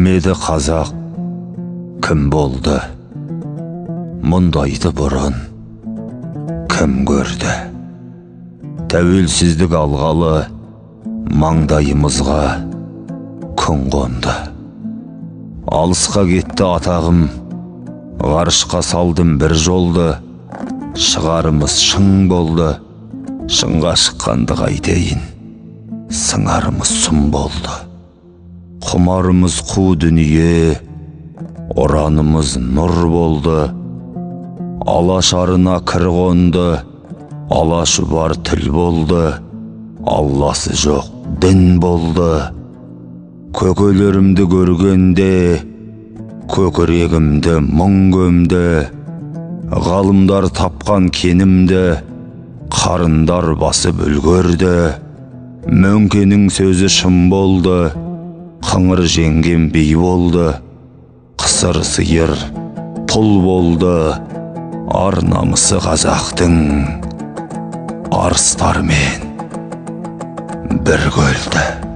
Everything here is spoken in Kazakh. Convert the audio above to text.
еді қазақ, кім болды? Мұндайды бұрын кім көрді? Тәуелсіздік алғалы маңдайымызға күн қонды. Алысқа кетті атағым, ғарышқа салдым бір жолды. Шығарымыз шың болды, шыңға шыққанды қайтейін, сыңарымыз сұм болды. Құмарымыз қу дүние, ұранымыз нұр болды. Алашарына кір қонды, алашы бар тіл болды. Алласы жоқ дін болды. Көкелерімді көргенде, көкірегімді мұң көмді. Ғалымдар тапқан кенімді, қарындар басып үлгерді. Мөңкенің сөзі шын болды, қыңыр жеңген бей болды. Қысыр сиыр тұл болды, ар намысы қазақтың арыстармен бір көлді.